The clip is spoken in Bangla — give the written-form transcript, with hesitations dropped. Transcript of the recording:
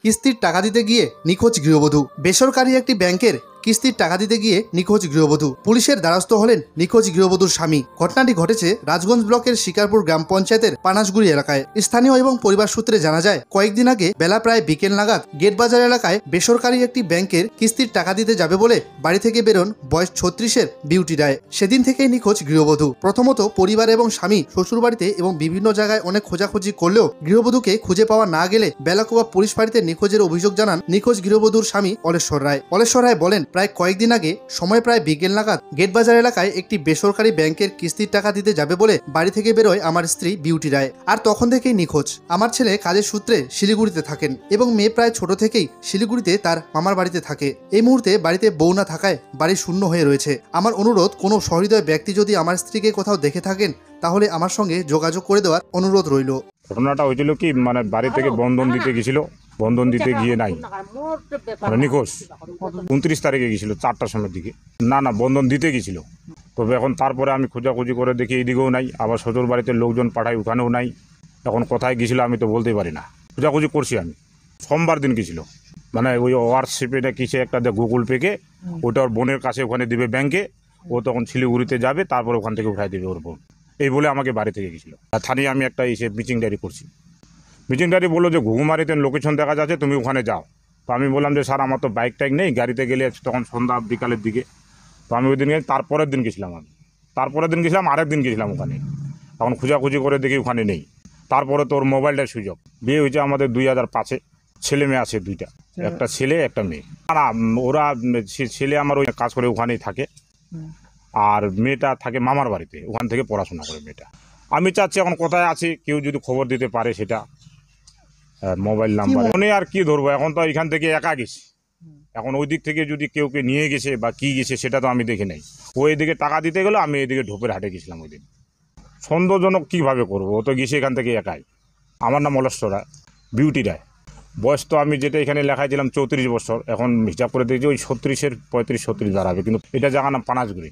কিস্তির টাকা দিতে গিয়ে নিখোঁজ গৃহবধূ। বেসরকারি একটি ব্যাংকের কিস্তির টাকা দিতে গিয়ে নিখোঁজ গৃহবধূ। পুলিশের দ্বারস্থ হলেন নিখোঁজ গৃহবধূর স্বামী। ঘটনাটি ঘটেছে রাজগঞ্জ ব্লকের শিকারপুর গ্রাম পঞ্চায়েতের পানাশগুড়ি এলাকায়। স্থানীয় এবং পরিবার সূত্রে জানা যায়, কয়েকদিন আগে বেলা প্রায় বিকেল নাগাদ গেটবাজার এলাকায় বেসরকারি একটি ব্যাংকের কিস্তির টাকা দিতে যাবে বলে বাড়ি থেকে বেরোন বয়স 36-এর বিউটি রায়। সেদিন থেকেই নিখোঁজ গৃহবধূ। প্রথমত পরিবার এবং স্বামী শ্বশুরবাড়িতে এবং বিভিন্ন জায়গায় অনেক খোঁজাখুঁজি করলেও গৃহবধূকে খুঁজে পাওয়া না গেলে বেলাকোবা পুলিশ ফাঁড়িতে নিখোঁজের অভিযোগ জানান নিখোঁজ গৃহবধূর স্বামী অলেশ্বর রায়। অলেশ্বর রায় বলেন, প্রায় কয়েকদিন আগে সময় প্রায় বিকেল নাগাদ গেটবাজার এলাকায় একটি বেসরকারি ব্যাংকের কিস্তির টাকা দিতে যাবে বলে বাড়ি থেকে বেরোয় আমার স্ত্রী বিউটি রায়। আর তখন থেকেই নিখোঁজ। আমার ছেলে কাজের সূত্রে শিলিগুড়িতে থাকেন এবং মেয়ে প্রায় ছোট থেকেই শিলিগুড়িতে তার মামার বাড়িতে থাকে। এই মুহূর্তে বাড়িতে বউ না থাকায় বাড়ি শূন্য হয়ে রয়েছে। আমার অনুরোধ, কোনো সহৃদয় ব্যক্তি যদি আমার স্ত্রীকে কোথাও দেখে থাকেন তাহলে আমার সঙ্গে যোগাযোগ করে দেওয়ার অনুরোধ রইল। ঘটনাটা হয়েছিল কি, মানে বাড়ি থেকে বন্ধন দিতে গেছিল, বন্ধন দিতে গিয়ে নাই, মানে নিখোঁজ। 29 তারিখে গেছিল 4টার সময়ের দিকে। না বন্ধন দিতে গেছিল। তবে এখন তারপরে আমি খোঁজাখুঁজি করে দেখি এইদিকেও নাই, আবার শ্বশুর বাড়িতে লোকজন পাঠাই, ওখানেও নাই। এখন কোথায় গেছিল আমি তো বলতেই পারি না। খোঁজাখুঁজি করছি আমি। সোমবার দিন গেছিল, মানে ওই হোয়াটসঅ্যাপে না কিসে একটা গুগল পেকে ওটা ওর বোনের কাছে ওখানে দিবে ব্যাংকে। ও তখন শিলিগুড়িতে যাবে, তারপরে ওখান থেকে উঠাই দেবে ওর বোন। এই বলে আমাকে বাড়ি থেকে গেছিলো। আর থানিয়ে আমি একটা এসে মিটিং ডায়েরি করছি। মিটিং ডায়েরি বললো যে ঘুঘুমারিতে লোকেশন দেখা যাচ্ছে, তুমি ওখানে যাও। তো আমি বললাম যে স্যার আমার তো বাইক টাইক নেই, গাড়িতে গেলে তখন সন্ধ্যা বিকালের দিকে। তো আমি ওই দিন তারপরের দিন গেছিলাম। তারপরের দিন গেছিলাম, আরেক দিন গেছিলাম ওখানে। এখন খোঁজাখুঁজি করে দেখি ওখানে নেই। তারপরে তোর মোবাইলটার সুযোগ। বিয়ে হয়েছে আমাদের 2005-এ। ছেলে মেয়ে আছে 2টা, একটা ছেলে একটা মেয়ে। না ওরা ছেলে আমার ওই কাজ করে ওখানেই থাকে, আর মেয়েটা থাকে মামার বাড়িতে, ওখান থেকে পড়াশোনা করে মেয়েটা। আমি চাচ্ছি এখন কোথায় আছে কেউ যদি খবর দিতে পারে, সেটা মোবাইল নাম্বার মনে আর কি ধরবো। এখন তো এখান থেকে একা গেছি, এখন ওই দিক থেকে যদি কেউকে নিয়ে গেছে বা কি গেছে সেটা তো আমি দেখি নাই। ও এদিকে টাকা দিতে গেলো, আমি এদিকে ঢোপের হাটে গেছিলাম ওই দিন। সন্দেহজনক কীভাবে করবো, ও তো গেছে এখান থেকে একাই। আমার নাম অলেশ্বর রায়, বিউটি রায়। বয়স তো আমি যেটা এখানে লেখাইছিলাম 34 বছর, এখন হিসাব করে দেখছি ওই 36-এর 35-36 দাঁড়াবে, কিন্তু এটা জায়গা নাম পানাশগুড়ি।